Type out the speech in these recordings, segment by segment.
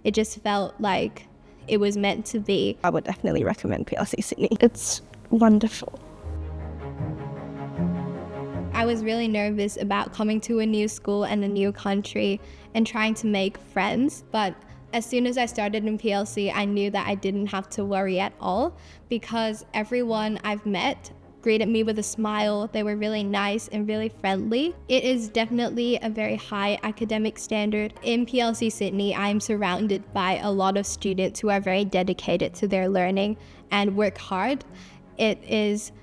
It just felt like it was meant to be. I would definitely recommend PLC Sydney. It's wonderful. I was really nervous about coming to a new school and a new country and trying to make friends, but as soon as I started in PLC, I knew that I didn't have to worry at all because everyone I've met greeted me with a smile. They were really nice and really friendly. It is definitely a very high academic standard. In PLC Sydney, I'm surrounded by a lot of students who are very dedicated to their learning and work hard. It is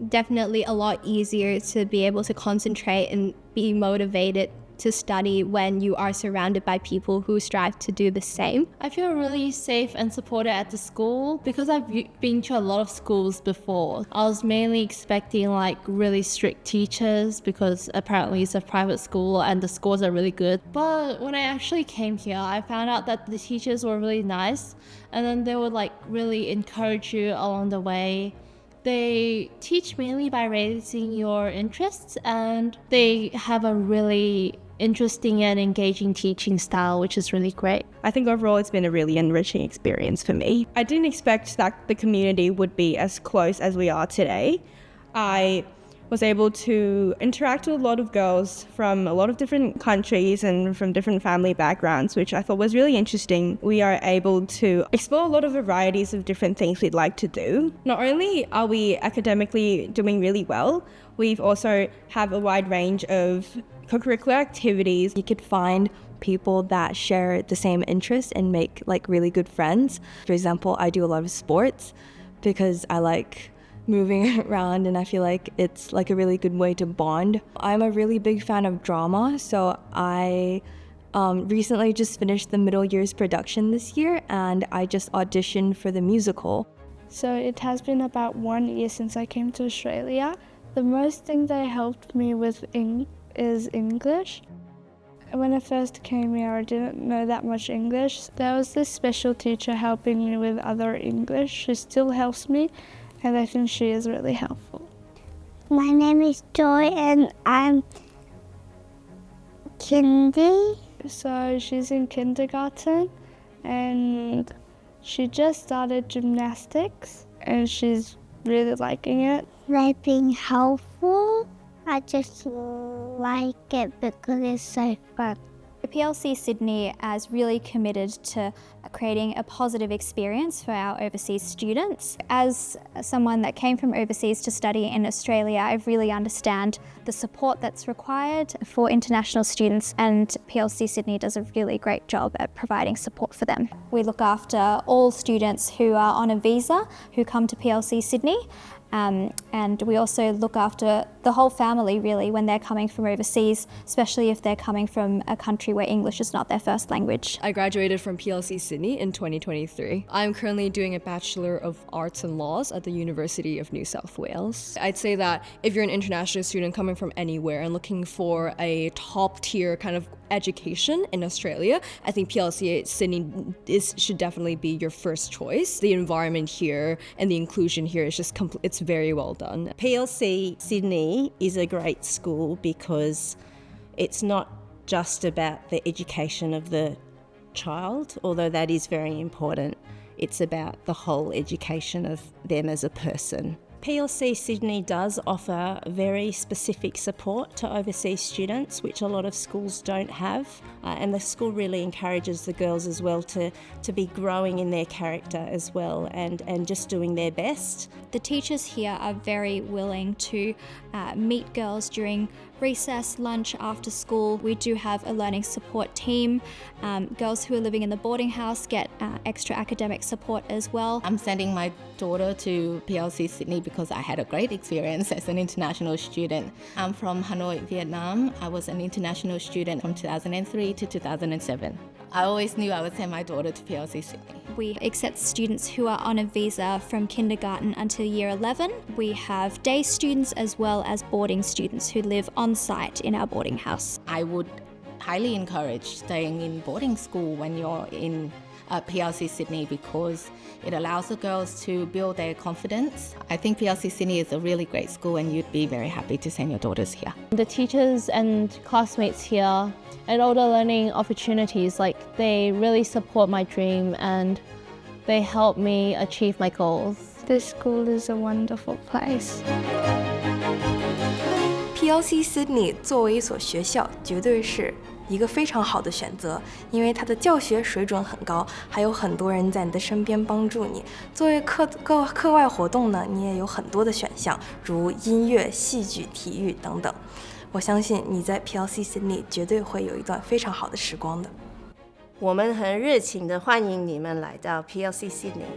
definitely a lot easier to be able to concentrate and be motivated to study when you are surrounded by people who strive to do the same. I feel really safe and supported at the school because I've been to a lot of schools before. I was mainly expecting like really strict teachers because apparently it's a private school and the scores are really good. But when I actually came here, I found out that the teachers were really nice and then they would like really encourage you along the way. They teach mainly by raising your interests and they have a really interesting and engaging teaching style, which is really great. I think overall it's been a really enriching experience for me. I didn't expect that the community would be as close as we are today. I was able to interact with a lot of girls from a lot of different countries and from different family backgrounds, which I thought was really interesting. We are able to explore a lot of varieties of different things we'd like to do. Not only are we academically doing really well, we've also have a wide range of co-curricular activities. You could find people that share the same interests and make like really good friends. For example, I do a lot of sports because I like moving around and I feel like it's like a really good way to bond. I'm a really big fan of drama, so I recently just finished the middle years production this year and I just auditioned for the musical. So it has been about 1 year since I came to Australia. The most thing they helped me with is English. When I first came here, I didn't know that much English. There was this special teacher helping me with other English. She still helps me, and I think she is really helpful. My name is Joy and I'm kindy. So she's in kindergarten and she just started gymnastics and she's really liking it. They've been helpful. I just like it because it's so fun. PLC Sydney is really committed to creating a positive experience for our overseas students. As someone that came from overseas to study in Australia, I really understand the support that's required for international students, and PLC Sydney does a really great job at providing support for them. We look after all students who are on a visa who come to PLC Sydney. And we also look after the whole family really when they're coming from overseas, especially if they're coming from a country where English is not their first language. I graduated from PLC Sydney in 2023. I'm currently doing a Bachelor of Arts and Laws at the University of New South Wales. I'd say that if you're an international student coming from anywhere and looking for a top tier kind of education in Australia, I think PLC Sydney should definitely be your first choice. The environment here and the inclusion here is just it's very well done. PLC Sydney is a great school because it's not just about the education of the child, although that is very important. It's about the whole education of them as a person. PLC Sydney does offer very specific support to overseas students, which a lot of schools don't have. And the school really encourages the girls as well to be growing in their character as well and just doing their best. The teachers here are very willing to meet girls during recess, lunch, after school. We do have a learning support team. Girls who are living in the boarding house get extra academic support as well. I'm sending my daughter to PLC Sydney because I had a great experience as an international student. I'm from Hanoi, Vietnam. I was an international student from 2003 to 2007. I always knew I would send my daughter to PLC Sydney. We accept students who are on a visa from kindergarten until year 11. We have day students as well as boarding students who live on site in our boarding house. I would highly encourage staying in boarding school when you're in at PLC Sydney because it allows the girls to build their confidence. I think PLC Sydney is a really great school and you'd be very happy to send your daughters here. The teachers and classmates here and all the learning opportunities, like they really support my dream and they help me achieve my goals. This school is a wonderful place. PLC Sydney 作为一所学校，绝对是一个非常好的选择，因为它的教学水准很高，还有很多人在你的身边帮助你。作为课外活动呢，你也有很多的选项，如音乐、戏剧、体育等等。我相信你在 PLC Sydney 绝对会有一段非常好的时光的。我们很热情地欢迎你们来到 PLC Sydney。